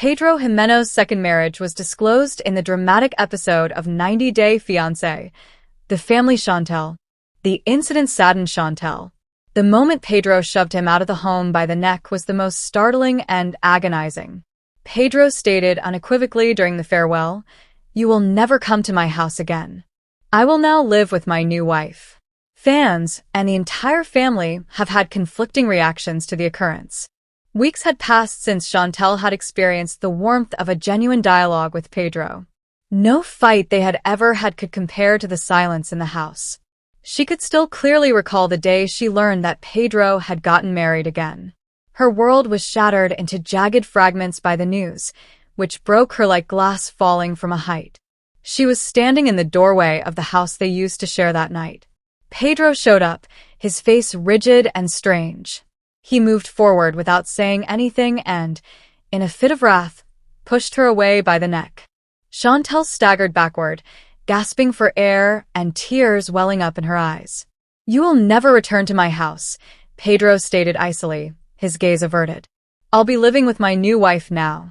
Pedro Jimeno's second marriage was disclosed in the dramatic episode of 90 Day Fiancé, The Family Chantel. The incident saddened Chantel. The moment Pedro shoved him out of the home by the neck was the most startling and agonizing. Pedro stated unequivocally during the farewell, "You will never come to my house again. I will now live with my new wife." Fans and the entire family have had conflicting reactions to the occurrence. Weeks had passed since Chantel had experienced the warmth of a genuine dialogue with Pedro. No fight they had ever had could compare to the silence in the house. She could still clearly recall the day she learned that Pedro had gotten married again. Her world was shattered into jagged fragments by the news, which broke her like glass falling from a height. She was standing in the doorway of the house they used to share that night. Pedro showed up, his face rigid and strange. He moved forward without saying anything and, in a fit of wrath, pushed her away by the neck. Chantel staggered backward, gasping for air and tears welling up in her eyes. "You will never return to my house," Pedro stated icily, his gaze averted. "I'll be living with my new wife now."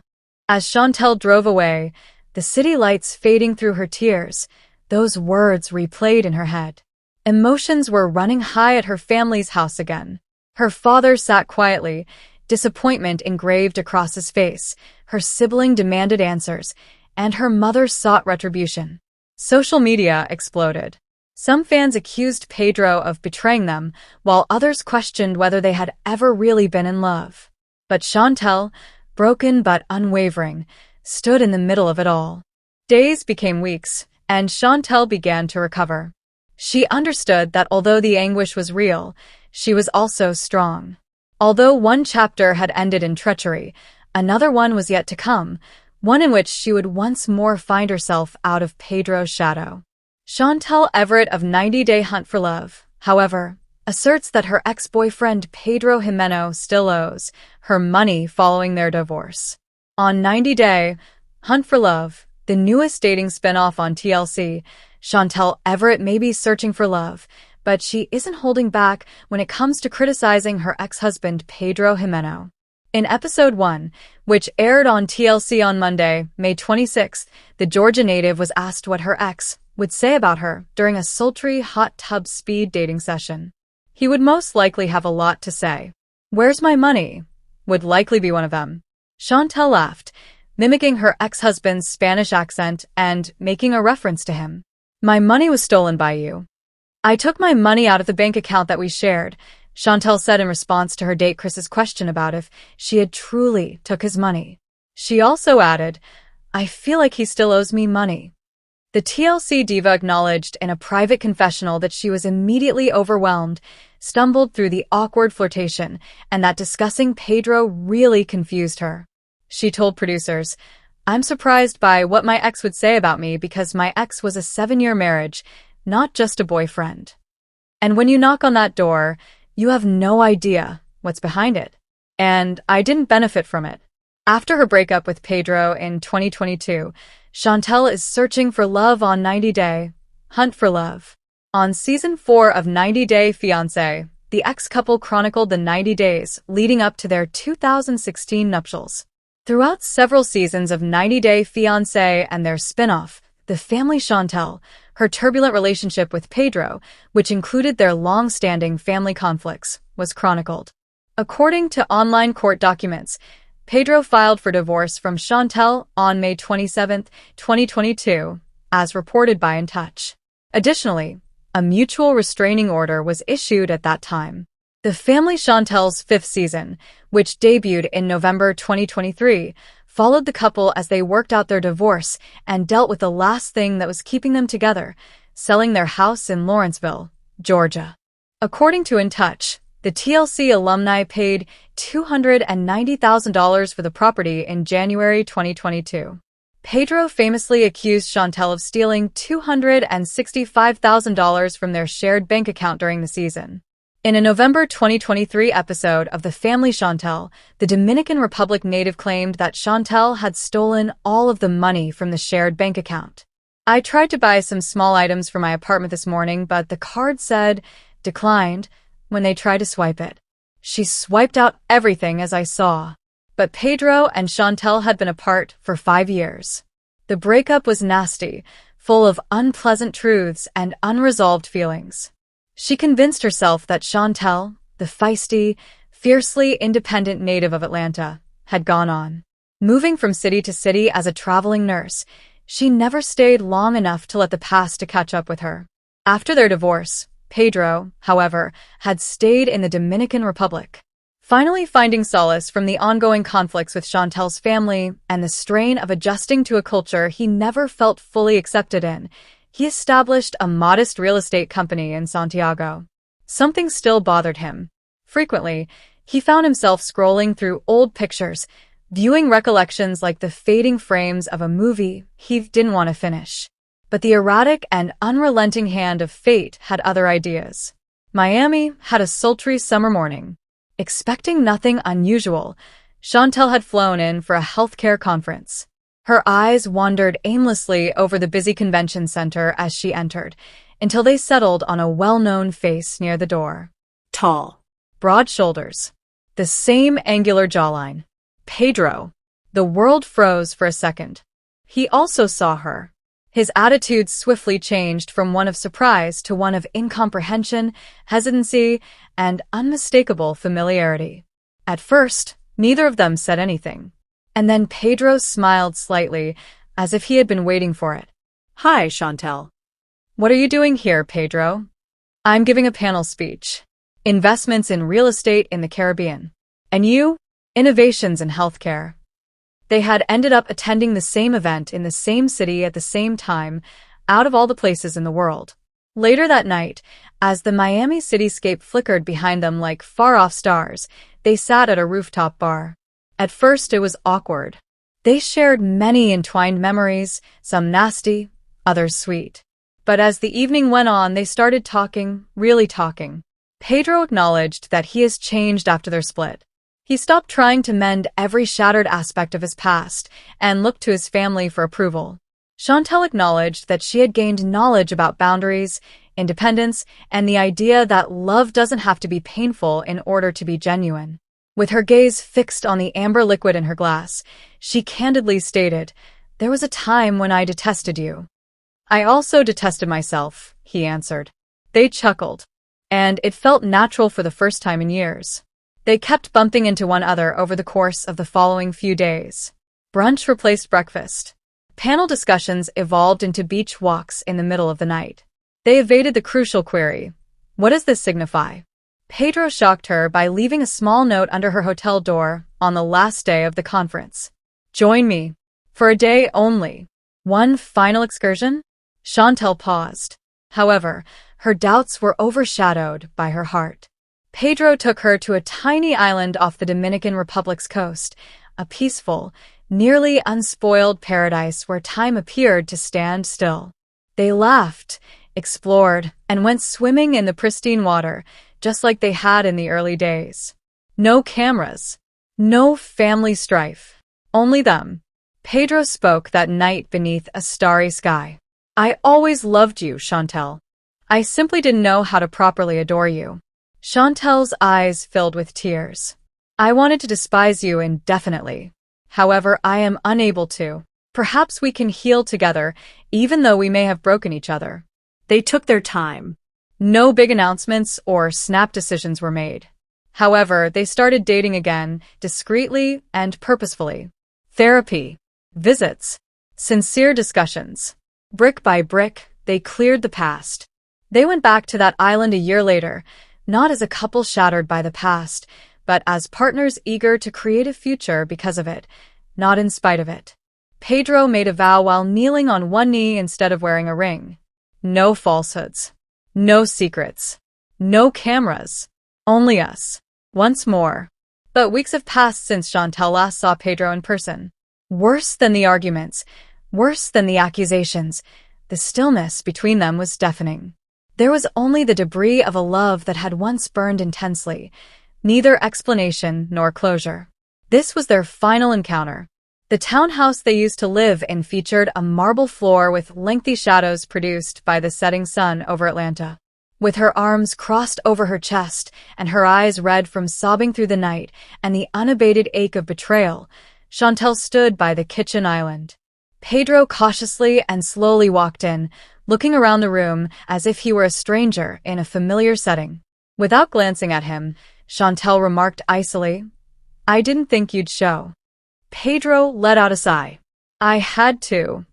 As Chantel drove away, the city lights fading through her tears, those words replayed in her head. Emotions were running high at her family's house again. Her father sat quietly, disappointment engraved across his face. Her sibling demanded answers, and her mother sought retribution. Social media exploded. Some fans accused Pedro of betraying them, while others questioned whether they had ever really been in love. But Chantel, broken but unwavering, stood in the middle of it all. Days became weeks, and Chantel began to recover. She understood that although the anguish was real, she was also strong. Although one chapter had ended in treachery, another one was yet to come, one in which she would once more find herself out of Pedro's shadow. Chantel Everett of 90 Day Hunt for Love, however, asserts that her ex-boyfriend Pedro Jimeno still owes her money following their divorce. On 90 Day Hunt for Love, the newest dating spin-off on TLC, Chantel Everett may be searching for love, but she isn't holding back when it comes to criticizing her ex-husband Pedro Jimeno. In Episode 1, which aired on TLC on Monday, May 26th, the Georgia native was asked what her ex would say about her during a sultry hot tub speed dating session. He would most likely have a lot to say. "Where's my money?" would likely be one of them. Chantel laughed, mimicking her ex-husband's Spanish accent and making a reference to him. "My money was stolen by you." "I took my money out of the bank account that we shared," Chantel said in response to her date Chris's question about if she had truly took his money. She also added, "I feel like he still owes me money." The TLC diva acknowledged in a private confessional that she was immediately overwhelmed, stumbled through the awkward flirtation, and that discussing Pedro really confused her. She told producers, "I'm surprised by what my ex would say about me because my ex was a 7-year marriage, not just a boyfriend. And when you knock on that door, you have no idea what's behind it. And I didn't benefit from it." After her breakup with Pedro in 2022, Chantel is searching for love on 90 Day Hunt for Love. On Season 4 of 90 Day Fiancé, the ex-couple chronicled the 90 days leading up to their 2016 nuptials. Throughout several seasons of 90 Day Fiancé and their spin-off, The Family Chantel, her turbulent relationship with Pedro, which included their long-standing family conflicts, was chronicled. According to online court documents, Pedro filed for divorce from Chantel on May 27, 2022, as reported by In Touch. Additionally, a mutual restraining order was issued at that time. The Family Chantel's 5th season, which debuted in November 2023, followed the couple as they worked out their divorce and dealt with the last thing that was keeping them together, selling their house in Lawrenceville, Georgia. According to In Touch, the TLC alumni paid $290,000 for the property in January 2022. Pedro famously accused Chantel of stealing $265,000 from their shared bank account during the season. In a November 2023 episode of The Family Chantel, the Dominican Republic native claimed that Chantel had stolen all of the money from the shared bank account. "I tried to buy some small items for my apartment this morning, but the card said declined when they tried to swipe it. She swiped out everything as I saw." But Pedro and Chantel had been apart for 5 years. The breakup was nasty, full of unpleasant truths and unresolved feelings. She convinced herself that Chantel, the feisty, fiercely independent native of Atlanta, had gone on. Moving from city to city as a traveling nurse, she never stayed long enough to let the past to catch up with her. After their divorce, Pedro, however, had stayed in the Dominican Republic. Finally finding solace from the ongoing conflicts with Chantel's family and the strain of adjusting to a culture he never felt fully accepted in, he established a modest real estate company in Santiago. Something still bothered him. Frequently, he found himself scrolling through old pictures, viewing recollections like the fading frames of a movie he didn't want to finish. But the erratic and unrelenting hand of fate had other ideas. Miami had a sultry summer morning. Expecting nothing unusual, Chantel had flown in for a healthcare conference. Her eyes wandered aimlessly over the busy convention center as she entered, until they settled on a well-known face near the door. Tall, broad shoulders, the same angular jawline. Pedro. The world froze for a second. He also saw her. His attitude swiftly changed from one of surprise to one of incomprehension, hesitancy, and unmistakable familiarity. At first, neither of them said anything. And then Pedro smiled slightly, as if he had been waiting for it. "Hi, Chantel." "What are you doing here, Pedro?" "I'm giving a panel speech. Investments in real estate in the Caribbean." "And you?" "Innovations in healthcare." They had ended up attending the same event in the same city at the same time, out of all the places in the world. Later that night, as the Miami cityscape flickered behind them like far-off stars, they sat at a rooftop bar. At first it was awkward. They shared many entwined memories, some nasty, others sweet. But as the evening went on, they started talking, really talking. Pedro acknowledged that he has changed after their split. He stopped trying to mend every shattered aspect of his past and looked to his family for approval. Chantel acknowledged that she had gained knowledge about boundaries, independence, and the idea that love doesn't have to be painful in order to be genuine. With her gaze fixed on the amber liquid in her glass, she candidly stated, "There was a time when I detested you." "I also detested myself," he answered. They chuckled, and it felt natural for the first time in years. They kept bumping into one another over the course of the following few days. Brunch replaced breakfast. Panel discussions evolved into beach walks in the middle of the night. They evaded the crucial query, "What does this signify?" Pedro shocked her by leaving a small note under her hotel door on the last day of the conference. "Join me. For a day only. One final excursion?" Chantel paused. However, her doubts were overshadowed by her heart. Pedro took her to a tiny island off the Dominican Republic's coast, a peaceful, nearly unspoiled paradise where time appeared to stand still. They laughed, explored, and went swimming in the pristine water, just like they had in the early days. No cameras. No family strife. Only them. Pedro spoke that night beneath a starry sky. "I always loved you, Chantel. I simply didn't know how to properly adore you." Chantel's eyes filled with tears. "I wanted to despise you indefinitely. However, I am unable to. Perhaps we can heal together, even though we may have broken each other." They took their time. No big announcements or snap decisions were made. However, they started dating again, discreetly and purposefully. Therapy, visits, sincere discussions. Brick by brick, they cleared the past. They went back to that island a year later, not as a couple shattered by the past, but as partners eager to create a future because of it, not in spite of it. Pedro made a vow while kneeling on one knee instead of wearing a ring. No falsehoods. No secrets. No cameras. Only us. Once more. But weeks have passed since Chantel last saw Pedro in person. Worse than the arguments, worse than the accusations, the stillness between them was deafening. There was only the debris of a love that had once burned intensely, neither explanation nor closure. This was their final encounter. The townhouse they used to live in featured a marble floor with lengthy shadows produced by the setting sun over Atlanta. With her arms crossed over her chest and her eyes red from sobbing through the night and the unabated ache of betrayal, Chantel stood by the kitchen island. Pedro cautiously and slowly walked in, looking around the room as if he were a stranger in a familiar setting. Without glancing at him, Chantel remarked icily, "I didn't think you'd show." Pedro let out a sigh. "I had to."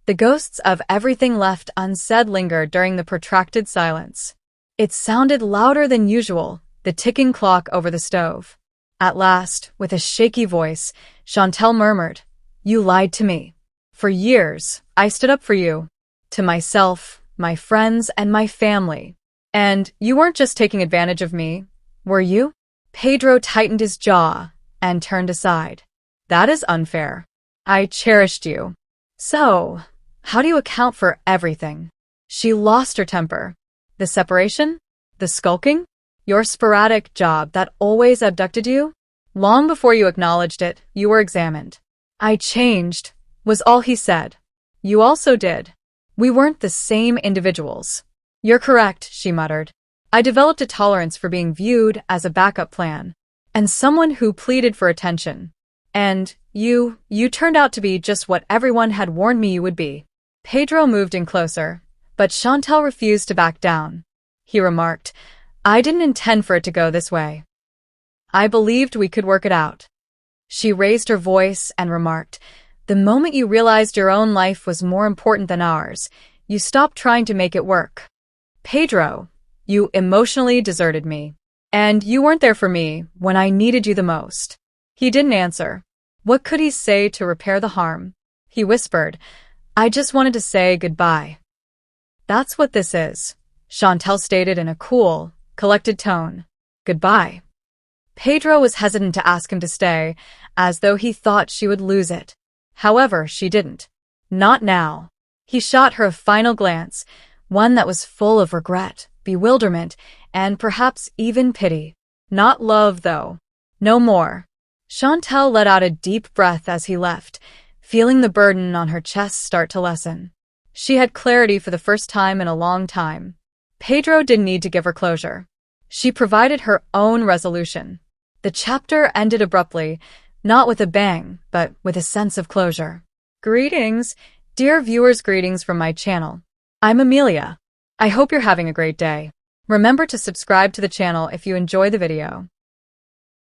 The ghosts of everything left unsaid lingered during the protracted silence. It sounded louder than usual, the ticking clock over the stove. At last, with a shaky voice, Chantel murmured, "You lied to me. For years, I stood up for you. To myself, my friends, and my family. And you weren't just taking advantage of me, were you?" Pedro tightened his jaw and turned aside. "That is unfair. I cherished you. So, how do you account for everything?" She lost her temper. "The separation? The skulking? Your sporadic job that always abducted you? Long before you acknowledged it, you were examined." "I changed," was all he said. "You also did. We weren't the same individuals." "You're correct," she muttered. "I developed a tolerance for being viewed as a backup plan, and someone who pleaded for attention. And you turned out to be just what everyone had warned me you would be." Pedro moved in closer, but Chantel refused to back down. He remarked, "I didn't intend for it to go this way. I believed we could work it out." She raised her voice and remarked, "The moment you realized your own life was more important than ours, you stopped trying to make it work. Pedro, you emotionally deserted me. And you weren't there for me when I needed you the most." He didn't answer. What could he say to repair the harm? He whispered, "I just wanted to say goodbye." "That's what this is," Chantel stated in a cool, collected tone. "Goodbye." Pedro was hesitant to ask him to stay, as though he thought she would lose it. However, she didn't. Not now. He shot her a final glance, one that was full of regret, bewilderment, and perhaps even pity. Not love, though. No more. Chantel let out a deep breath as he left, feeling the burden on her chest start to lessen. She had clarity for the first time in a long time. Pedro didn't need to give her closure. She provided her own resolution. The chapter ended abruptly, not with a bang, but with a sense of closure. Greetings, dear viewers, greetings from my channel. I'm Amelia. I hope you're having a great day. Remember to subscribe to the channel if you enjoy the video.